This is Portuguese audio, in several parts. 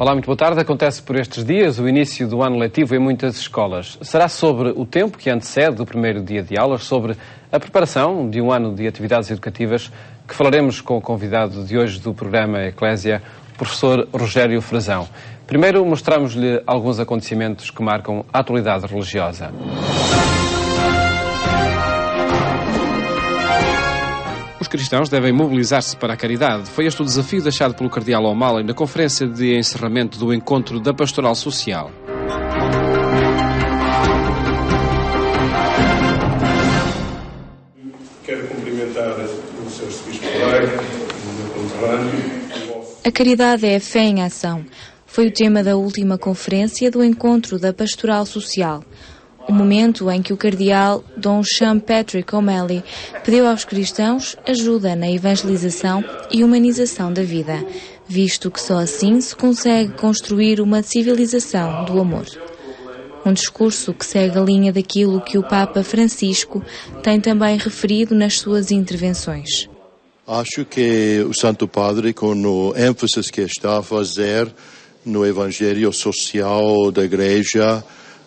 Olá, muito boa tarde. Acontece por estes dias o início do ano letivo em muitas escolas. Será sobre o tempo que antecede o primeiro dia de aulas, sobre a preparação de um ano de atividades educativas, que falaremos com o convidado de hoje do programa Eclésia, o professor Rogério Frazão. Primeiro, mostramos-lhe alguns acontecimentos que marcam a atualidade religiosa. Os cristãos devem mobilizar-se para a caridade. Foi este o desafio deixado pelo Cardeal O'Malley na conferência de encerramento do encontro da Pastoral Social. Quero cumprimentar o Sr. Arcebispo-Colega, o meu conterrâneo. A caridade é a fé em ação. Foi o tema da última conferência do encontro da Pastoral Social. O momento em que o cardeal Dom Sean Patrick O'Malley pediu aos cristãos ajuda na evangelização e humanização da vida, visto que só assim se consegue construir uma civilização do amor. Um discurso que segue a linha daquilo que o Papa Francisco tem também referido nas suas intervenções. Acho que o Santo Padre, com o ênfase que está a fazer no Evangelho social da Igreja,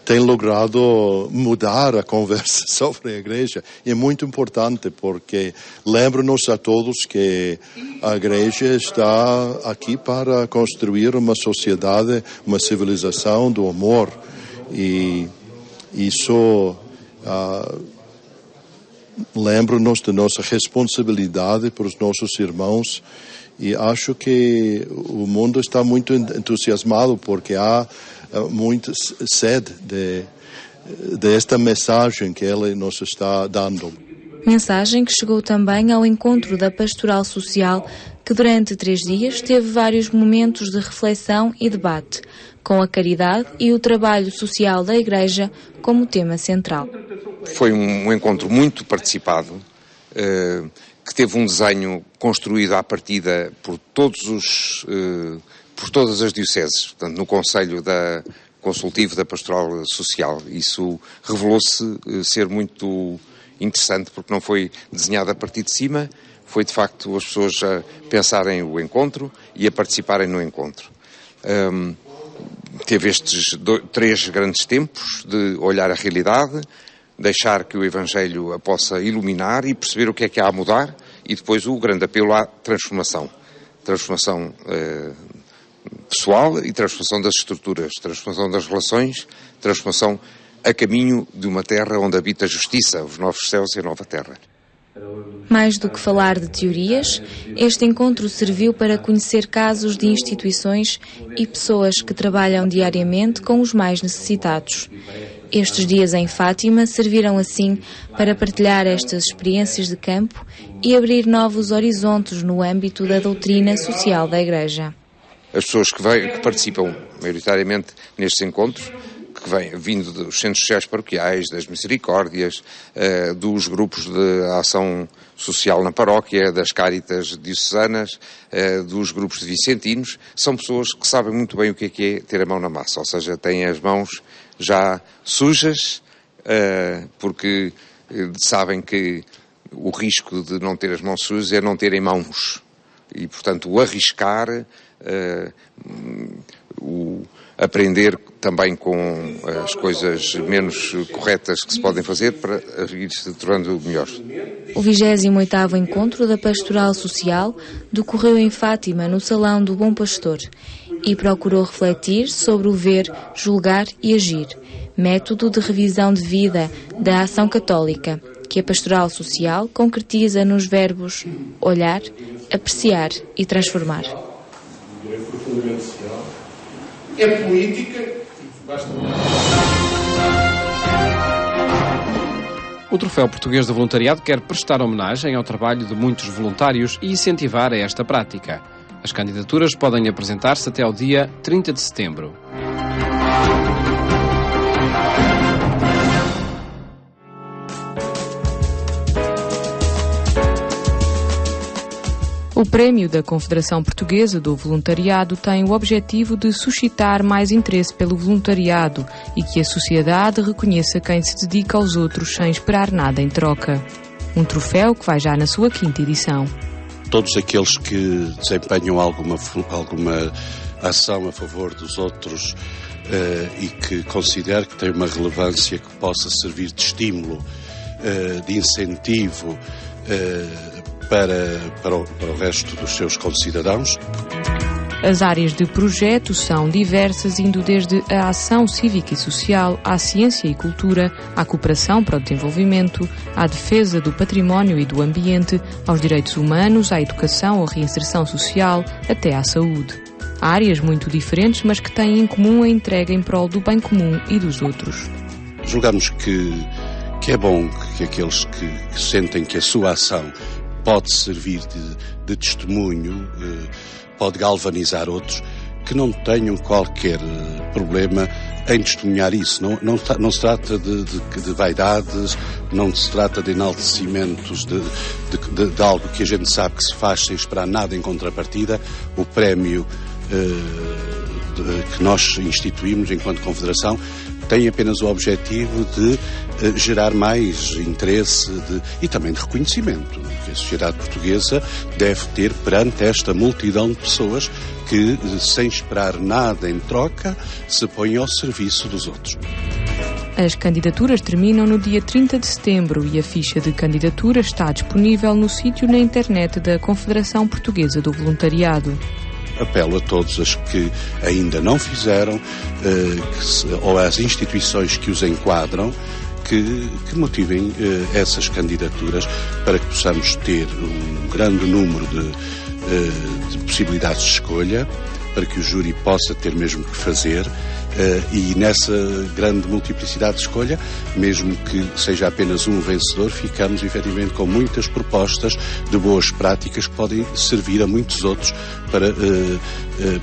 tem logrado mudar a conversa sobre a Igreja. E é muito importante porque lembra-nos a todos que a Igreja está aqui para construir uma sociedade, uma civilização do amor. E isso lembra-nos da nossa responsabilidade para os nossos irmãos. E acho que o mundo está muito entusiasmado porque há muita sede desta mensagem que ele nos está dando. Mensagem que chegou também ao encontro da Pastoral Social, que durante 3 dias teve vários momentos de reflexão e debate, com a caridade e o trabalho social da Igreja como tema central. Foi um encontro muito participado, que teve um desenho construído à partida por todas as dioceses, portanto, no Conselho Consultivo da Pastoral Social. Isso revelou-se ser muito interessante, porque não foi desenhado a partir de cima, foi de facto as pessoas a pensarem o encontro e a participarem no encontro. Teve estes 3 grandes tempos de olhar a realidade, deixar que o Evangelho a possa iluminar e perceber o que é que há a mudar, e depois o grande apelo à transformação. Transformação pessoal e transformação das estruturas, transformação das relações, transformação a caminho de uma terra onde habita a justiça, os novos céus e a nova terra. Mais do que falar de teorias, este encontro serviu para conhecer casos de instituições e pessoas que trabalham diariamente com os mais necessitados. Estes dias em Fátima serviram assim para partilhar estas experiências de campo e abrir novos horizontes no âmbito da doutrina social da Igreja. As pessoas que participam maioritariamente nestes encontros, que vêm vindo dos centros sociais paroquiais, das misericórdias, dos grupos de ação social na paróquia, das cáritas diocesanas, dos grupos de vicentinos, são pessoas que sabem muito bem o que é ter a mão na massa, ou seja, têm as mãos já sujas, porque sabem que o risco de não ter as mãos sujas é não terem mãos. E, portanto, o arriscar, o aprender também com as coisas menos corretas que se podem fazer para ir se tornando melhor. O 28º Encontro da Pastoral Social decorreu em Fátima, no Salão do Bom Pastor, e procurou refletir sobre o ver, julgar e agir, método de revisão de vida da ação católica, que a Pastoral Social concretiza nos verbos olhar, apreciar e transformar. É profundamente social, é política, basta... O Troféu Português de Voluntariado quer prestar homenagem ao trabalho de muitos voluntários e incentivar a esta prática. As candidaturas podem apresentar-se até ao dia 30 de setembro. O prémio da Confederação Portuguesa do Voluntariado tem o objetivo de suscitar mais interesse pelo voluntariado e que a sociedade reconheça quem se dedica aos outros sem esperar nada em troca. Um troféu que vai já na sua 5ª edição. Todos aqueles que desempenham alguma ação a favor dos outros e que considere que tem uma relevância que possa servir de estímulo, de incentivo para o resto dos seus concidadãos. As áreas de projeto são diversas, indo desde a ação cívica e social, à ciência e cultura, à cooperação para o desenvolvimento, à defesa do património e do ambiente, aos direitos humanos, à educação ou reinserção social, até à saúde. Há áreas muito diferentes, mas que têm em comum a entrega em prol do bem comum e dos outros. Julgamos que é bom que aqueles que sentem que a sua ação pode servir de testemunho, pode galvanizar outros, que não tenham qualquer problema em testemunhar isso. Não se trata de vaidades, não se trata de enaltecimentos de algo que a gente sabe que se faz sem esperar nada em contrapartida. O prémio que nós instituímos enquanto Confederação tem apenas o objetivo de gerar mais interesse e também de reconhecimento que a sociedade portuguesa deve ter perante esta multidão de pessoas que, sem esperar nada em troca, se põem ao serviço dos outros. As candidaturas terminam no dia 30 de setembro e a ficha de candidatura está disponível no sítio na internet da Confederação Portuguesa do Voluntariado. Apelo a todos os que ainda não fizeram, ou às instituições que os enquadram, que motivem essas candidaturas para que possamos ter um grande número de possibilidades de escolha, para que o júri possa ter mesmo que fazer, e nessa grande multiplicidade de escolha, mesmo que seja apenas um vencedor, ficamos efetivamente com muitas propostas de boas práticas que podem servir a muitos outros para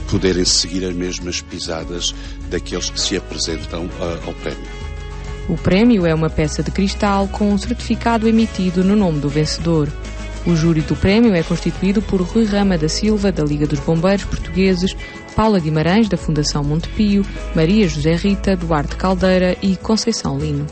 poderem seguir as mesmas pisadas daqueles que se apresentam ao prémio. O prémio é uma peça de cristal com um certificado emitido no nome do vencedor. O júri do prémio é constituído por Rui Rama da Silva, da Liga dos Bombeiros Portugueses, Paula Guimarães, da Fundação Montepio, Maria José Rita, Duarte Caldeira e Conceição Lino.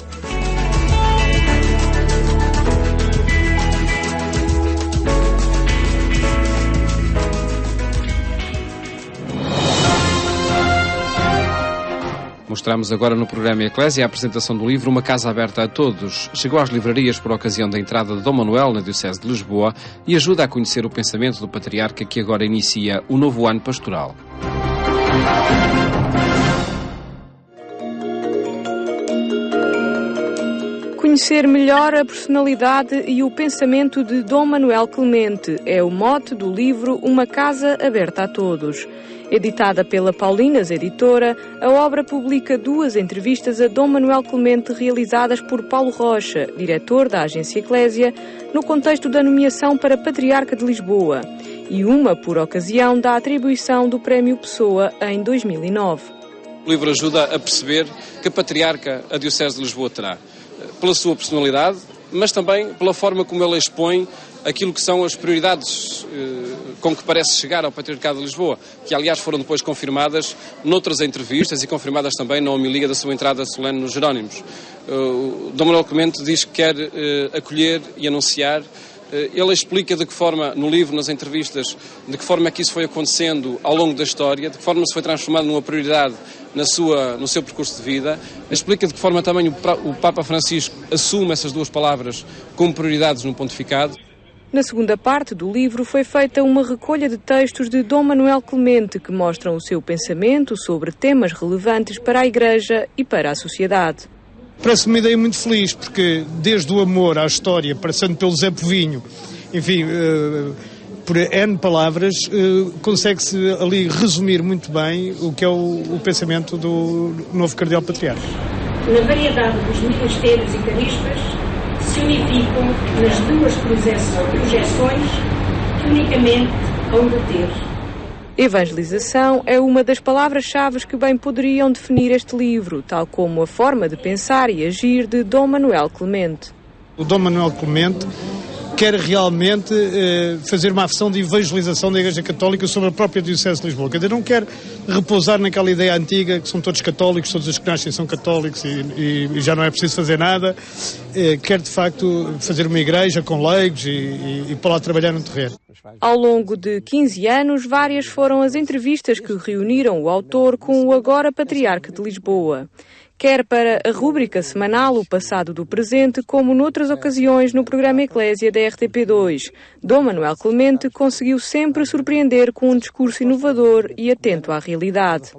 Mostramos agora no programa Eclésia a apresentação do livro Uma Casa Aberta a Todos. Chegou às livrarias por ocasião da entrada de Dom Manuel na Diocese de Lisboa e ajuda a conhecer o pensamento do Patriarca que agora inicia o novo ano pastoral. Conhecer melhor a personalidade e o pensamento de Dom Manuel Clemente é o mote do livro Uma Casa Aberta a Todos. Editada pela Paulinas Editora, a obra publica 2 entrevistas a Dom Manuel Clemente realizadas por Paulo Rocha, diretor da Agência Eclésia, no contexto da nomeação para Patriarca de Lisboa, e uma por ocasião da atribuição do Prémio Pessoa em 2009. O livro ajuda a perceber que Patriarca a Diocese de Lisboa terá, pela sua personalidade, mas também pela forma como ele expõe aquilo que são as prioridades com que parece chegar ao Patriarcado de Lisboa, que aliás foram depois confirmadas noutras entrevistas e confirmadas também na homilia da sua entrada solene nos Jerónimos. Dom Manuel Clemente diz que quer acolher e anunciar. Ele explica de que forma, no livro, nas entrevistas, de que forma é que isso foi acontecendo ao longo da história, de que forma se foi transformando numa prioridade no seu percurso de vida. Explica de que forma também o Papa Francisco assume essas 2 palavras como prioridades no pontificado. Na segunda parte do livro foi feita uma recolha de textos de Dom Manuel Clemente que mostram o seu pensamento sobre temas relevantes para a Igreja e para a sociedade. Parece-me uma ideia muito feliz, porque desde o amor à história, passando pelo Zé Povinho, enfim, por N palavras, consegue-se ali resumir muito bem o que é o pensamento do novo Cardeal Patriarca. Na variedade dos ministérios e carismas, se unificam nas 2 projeções que unicamente hão de ter. Evangelização é uma das palavras-chave que bem poderiam definir este livro, tal como a forma de pensar e agir de Dom Manuel Clemente. O Dom Manuel Clemente quer realmente fazer uma ação de evangelização da Igreja Católica sobre a própria Diocese de Lisboa. Quer dizer, não quer repousar naquela ideia antiga que são todos católicos, todos os que nascem são católicos e já não é preciso fazer nada. Quer, de facto, fazer uma igreja com leigos e para lá trabalhar no terreno. Ao longo de 15 anos, várias foram as entrevistas que reuniram o autor com o agora Patriarca de Lisboa. Quer para a rúbrica semanal O Passado do Presente, como noutras ocasiões no programa Eclésia da RTP2. Dom Manuel Clemente conseguiu sempre surpreender com um discurso inovador e atento à realidade.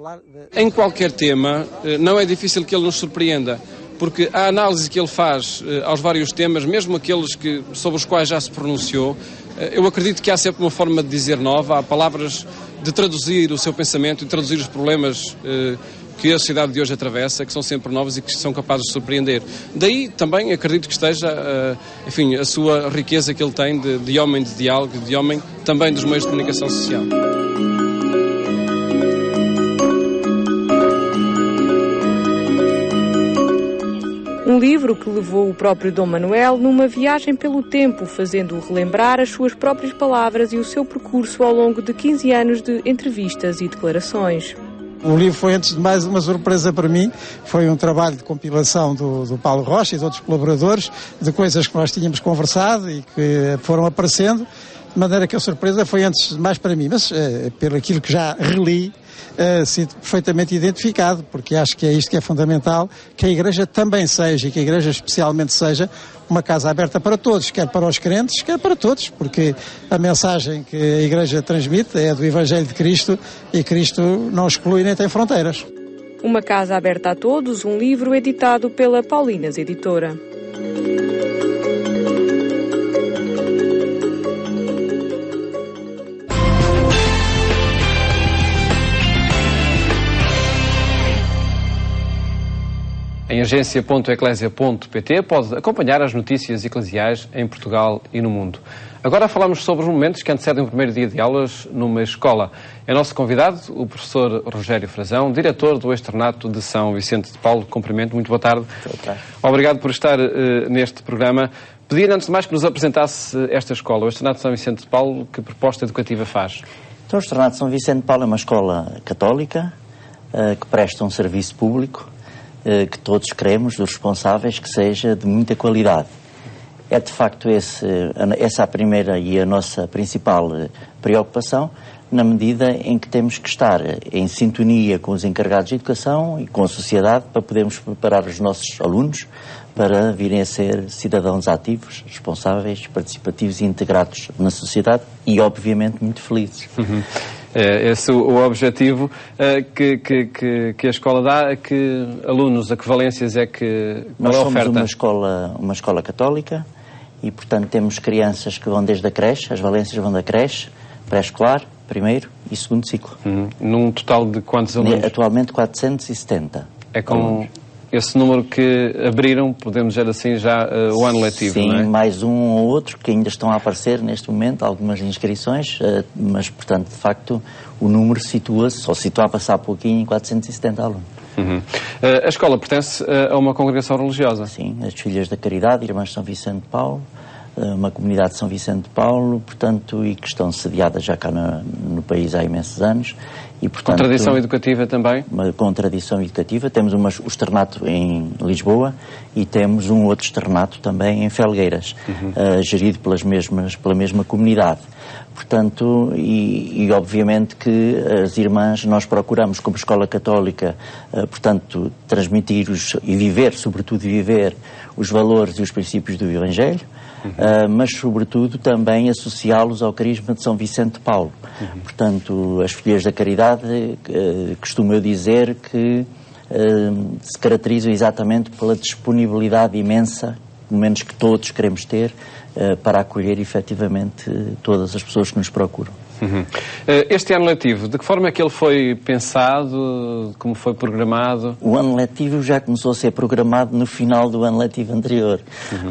Em qualquer tema, não é difícil que ele nos surpreenda, porque a análise que ele faz aos vários temas, mesmo aqueles sobre os quais já se pronunciou, eu acredito que há sempre uma forma de dizer nova, há palavras de traduzir o seu pensamento e traduzir os problemas que a sociedade de hoje atravessa, que são sempre novos e que são capazes de surpreender. Daí também acredito que esteja, enfim, a sua riqueza que ele tem de homem de diálogo, de homem também dos meios de comunicação social. Um livro que levou o próprio Dom Manuel numa viagem pelo tempo, fazendo-o relembrar as suas próprias palavras e o seu percurso ao longo de 15 anos de entrevistas e declarações. O livro foi, antes de mais, uma surpresa para mim. Foi um trabalho de compilação do Paulo Rocha e de outros colaboradores, de coisas que nós tínhamos conversado e que foram aparecendo, de maneira que a surpresa foi, antes de mais, para mim. Mas, pelo aquilo que já reli, sinto perfeitamente identificado, porque acho que é isto que é fundamental, que a Igreja também seja, e que a Igreja especialmente seja, uma casa aberta para todos, quer para os crentes, quer para todos, porque a mensagem que a Igreja transmite é do Evangelho de Cristo, e Cristo não exclui nem tem fronteiras. Uma casa aberta a todos, um livro editado pela Paulinas Editora. Em agência.eclésia.pt pode acompanhar as notícias eclesiais em Portugal e no mundo. Agora falamos sobre os momentos que antecedem o primeiro dia de aulas numa escola. É nosso convidado o professor Rogério Frazão, diretor do Externato de São Vicente de Paulo. Cumprimento, muito boa tarde. Obrigado por estar neste programa. Pedir, antes de mais, que nos apresentasse esta escola, o Externato de São Vicente de Paulo. Que proposta educativa faz? Então, o Externato de São Vicente de Paulo é uma escola católica que presta um serviço público que todos queremos, dos responsáveis, que seja de muita qualidade. É de facto essa a primeira e a nossa principal preocupação, na medida em que temos que estar em sintonia com os encarregados de educação e com a sociedade para podermos preparar os nossos alunos para virem a ser cidadãos ativos, responsáveis, participativos e integrados na sociedade e, obviamente, muito felizes. É esse o objetivo que a escola dá. A que alunos, a que valências é que nós a somos oferta? uma escola católica e, portanto, temos crianças que vão desde a creche, as valências vão da creche, pré-escolar, primeiro e segundo ciclo. Num total de quantos alunos? Atualmente 470. É com esse número que abriram, podemos dizer assim, já o ano letivo, sim, não é? mais um ou outro que ainda estão a aparecer neste momento, algumas inscrições, mas, portanto, de facto, o número situava-se a passar pouquinho em 470 alunos. A escola pertence a uma congregação religiosa? Sim, as Filhas da Caridade, Irmãs de São Vicente de Paulo, uma comunidade de São Vicente de Paulo, portanto, e que estão sediadas já cá no país há imensos anos. E, portanto, com tradição educativa também? Com tradição educativa. Temos o externato em Lisboa e temos um outro externato também em Felgueiras, gerido pela mesma comunidade. Portanto, e obviamente que as irmãs, nós procuramos, como escola católica, portanto, transmitir e viver, sobretudo viver, os valores e os princípios do Evangelho, mas, sobretudo, também associá-los ao carisma de São Vicente de Paulo. Portanto, as Filhas da Caridade, costumo eu dizer que se caracterizam exatamente pela disponibilidade imensa, pelo menos que todos queremos ter, para acolher efetivamente todas as pessoas que nos procuram. Este ano letivo, de que forma é que ele foi pensado, como foi programado? O ano letivo já começou a ser programado no final do ano letivo anterior.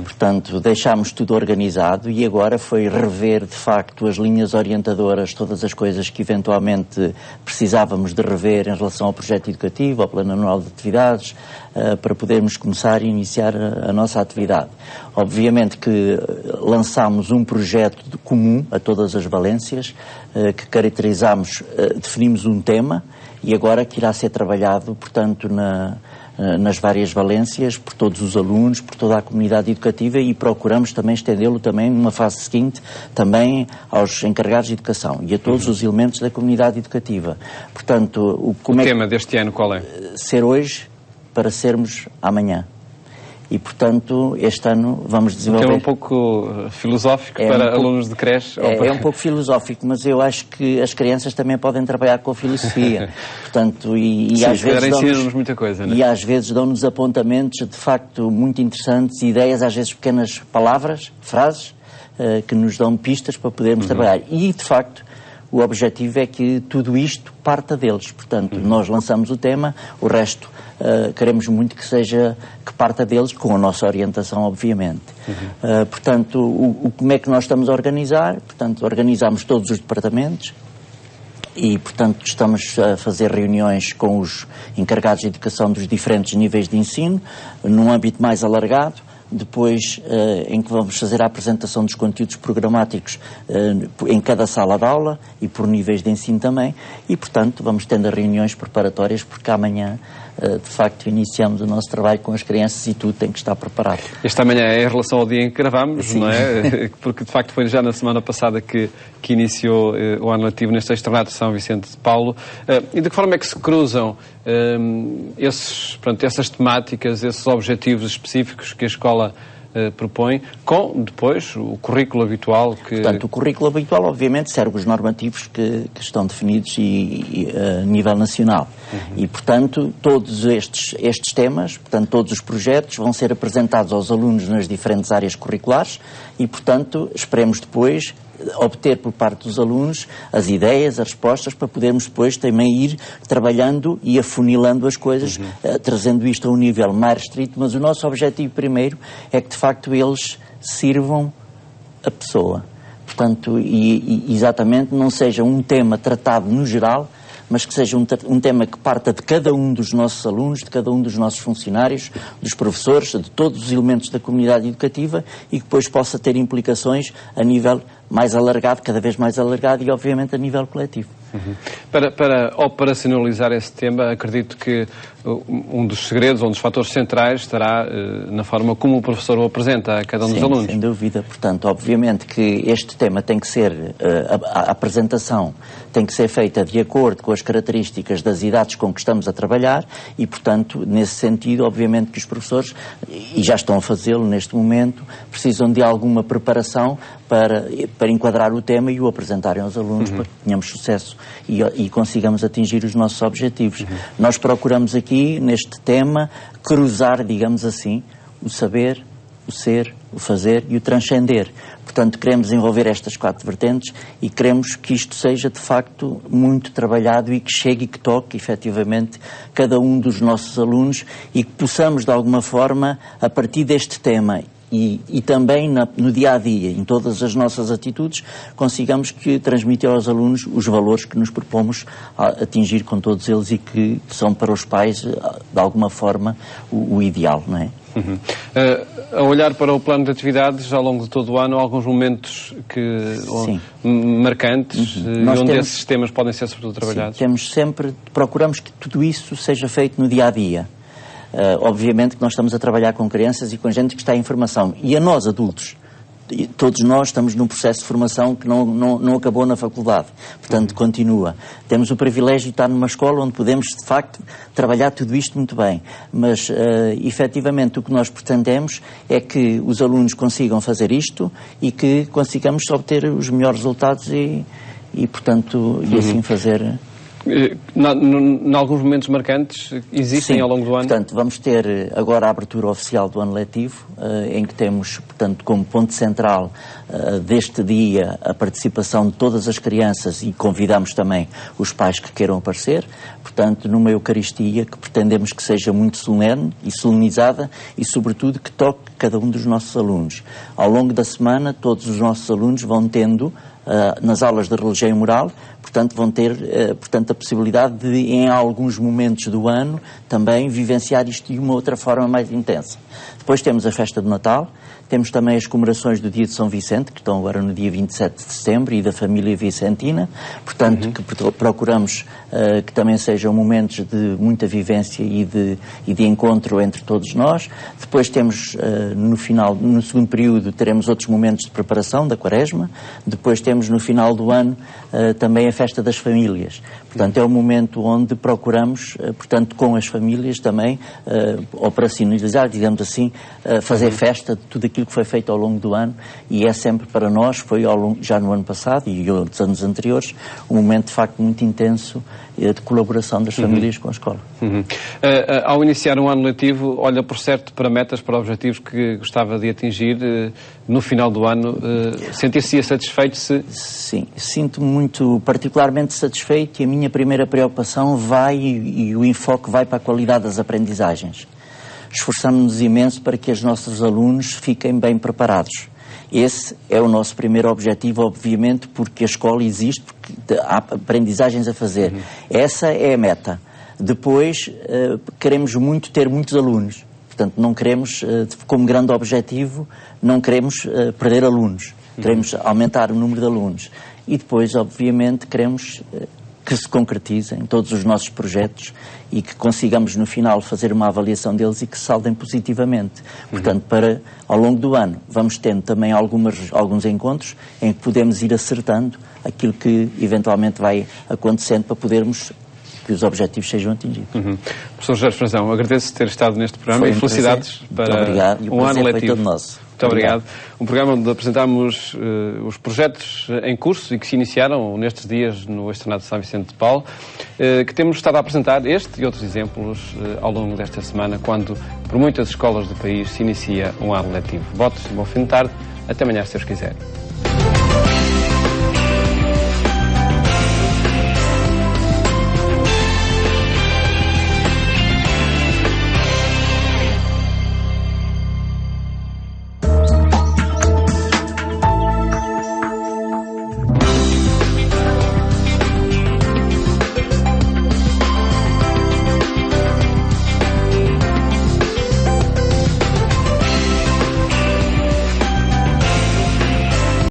Portanto, deixámos tudo organizado e agora foi rever, de facto, as linhas orientadoras, todas as coisas que eventualmente precisávamos de rever em relação ao projeto educativo, ao plano anual de atividades, para podermos começar a iniciar a nossa atividade. Obviamente que lançámos um projeto comum a todas as valências, que caracterizámos, definimos um tema e agora que irá ser trabalhado, portanto, nas várias valências, por todos os alunos, por toda a comunidade educativa, e procuramos também estendê-lo também numa fase seguinte também aos encarregados de educação e a todos os elementos da comunidade educativa. Portanto, o tema deste ano qual é? Ser hoje para sermos amanhã. E, portanto, este ano vamos desenvolver... É um pouco filosófico para alunos de creche? É um pouco filosófico, mas eu acho que as crianças também podem trabalhar com a filosofia. Portanto, sim, às vezes ensinam-nos muita coisa, não é? E às vezes dão-nos apontamentos, de facto, muito interessantes, ideias, às vezes pequenas palavras, frases, que nos dão pistas para podermos trabalhar. E, de facto, o objetivo é que tudo isto parta deles. Portanto, nós lançamos o tema, o resto... queremos muito que parta deles, com a nossa orientação, obviamente. Portanto, como é que nós estamos a organizar? Portanto, organizamos todos os departamentos e, portanto, estamos a fazer reuniões com os encarregados de educação dos diferentes níveis de ensino, num âmbito mais alargado. Depois, em que vamos fazer a apresentação dos conteúdos programáticos em cada sala de aula e por níveis de ensino também, e, portanto, vamos tendo reuniões preparatórias, porque amanhã, de facto, iniciamos o nosso trabalho com as crianças e tudo tem que estar preparado. Esta manhã é em relação ao dia em que gravamos, não é? Porque, de facto, foi já na semana passada que iniciou o ano letivo neste externato de São Vicente de Paulo. E de que forma é que se cruzam essas temáticas, esses objetivos específicos que a escola propõe, com depois o currículo habitual que... Portanto, o currículo habitual, obviamente, segue os normativos que estão definidos a nível nacional. E, portanto, todos estes temas, portanto, todos os projetos vão ser apresentados aos alunos nas diferentes áreas curriculares e, portanto, esperemos depois obter por parte dos alunos as ideias, as respostas, para podermos depois também ir trabalhando e afunilando as coisas, trazendo isto a um nível mais restrito, mas o nosso objetivo primeiro é que de facto eles sirvam a pessoa. Portanto, e exatamente não seja um tema tratado no geral, mas que seja um tema que parta de cada um dos nossos alunos, de cada um dos nossos funcionários, dos professores, de todos os elementos da comunidade educativa e que depois possa ter implicações a nível mais alargado, cada vez mais alargado e, obviamente, a nível coletivo. Para operacionalizar esse tema, acredito que um dos segredos, um dos fatores centrais estará na forma como o professor o apresenta a cada um dos alunos. Sem dúvida. Portanto, obviamente que este tema tem que ser, a apresentação tem que ser feita de acordo com as características das idades com que estamos a trabalhar e, portanto, nesse sentido, obviamente que os professores, e já estão a fazê-lo neste momento, precisam de alguma preparação para enquadrar o tema e o apresentarem aos alunos para que tenhamos sucesso e consigamos atingir os nossos objetivos. Nós procuramos aqui, neste tema, cruzar, digamos assim, o saber, o ser, o fazer e o transcender. Portanto, queremos envolver estas 4 vertentes e queremos que isto seja, de facto, muito trabalhado e que chegue e que toque, efetivamente, cada um dos nossos alunos e que possamos, de alguma forma, a partir deste tema e também no dia-a-dia, em todas as nossas atitudes, consigamos que transmitir aos alunos os valores que nos propomos atingir com todos eles e que são para os pais, de alguma forma, o ideal, não é? A olhar para o plano de atividades ao longo de todo o ano, há alguns momentos marcantes e onde esses temas podem ser sobretudo trabalhados? Sim, procuramos que tudo isso seja feito no dia-a-dia. Obviamente que nós estamos a trabalhar com crianças e com gente que está em formação. E a nós, adultos, todos nós estamos num processo de formação que não acabou na faculdade. Portanto, continua. Temos o privilégio de estar numa escola onde podemos, de facto, trabalhar tudo isto muito bem. Mas, efetivamente, o que nós pretendemos é que os alunos consigam fazer isto e que consigamos obter os melhores resultados e portanto, e assim fazer... Em alguns momentos marcantes existem ao longo do ano? Portanto, vamos ter agora a abertura oficial do ano letivo, em que temos, portanto, como ponto central deste dia a participação de todas as crianças e convidamos também os pais que queiram aparecer, portanto, numa Eucaristia que pretendemos que seja muito solene e solenizada e, sobretudo, que toque cada um dos nossos alunos. Ao longo da semana, todos os nossos alunos vão tendo nas aulas de religião e moral, portanto vão ter a possibilidade de, em alguns momentos do ano, também vivenciar isto de uma outra forma mais intensa. Depois temos a festa de Natal, Temos também as comemorações do dia de São Vicente, que estão agora no dia 27 de setembro, e da família vicentina, portanto, que procuramos que também sejam momentos de muita vivência e de encontro entre todos nós. Depois temos, no segundo período, teremos outros momentos de preparação da Quaresma. Depois temos, no final do ano, também a festa das famílias. Portanto, é um momento onde procuramos, portanto, com as famílias também, operacionalizar, digamos assim, fazer festa de tudo aquilo que foi feito ao longo do ano, e é sempre para nós, foi já no ano passado e outros anos anteriores, um momento de facto muito intenso de colaboração das famílias com a escola. Ao iniciar um ano letivo, olha por certo para metas, para objetivos que gostava de atingir no final do ano, sentir-se satisfeito se... Sim, sinto-me muito particularmente satisfeito, e a minha primeira preocupação e o enfoque vai para a qualidade das aprendizagens. Esforçamos-nos imenso para que os nossos alunos fiquem bem preparados. Esse é o nosso primeiro objetivo, obviamente, porque a escola existe, porque há aprendizagens a fazer. Essa é a meta. Depois, queremos muito ter muitos alunos. Portanto, não queremos, como grande objetivo, não queremos perder alunos. Queremos aumentar o número de alunos. E depois, obviamente, queremos que se concretizem todos os nossos projetos e que consigamos no final fazer uma avaliação deles e que se saldem positivamente. Portanto, ao longo do ano, vamos tendo também alguns encontros em que podemos ir acertando aquilo que eventualmente vai acontecendo para podermos que os objetivos sejam atingidos. Professor Jorge Frazão, agradeço ter estado neste programa e felicidades para um ano letivo. Foi todo nosso. Muito obrigado. Um programa onde apresentámos os projetos em curso e que se iniciaram nestes dias no Externato de São Vicente de Paulo, que temos estado a apresentar este e outros exemplos ao longo desta semana, quando por muitas escolas do país se inicia um ano letivo. Votos, bom fim de tarde, até amanhã se Deus quiser.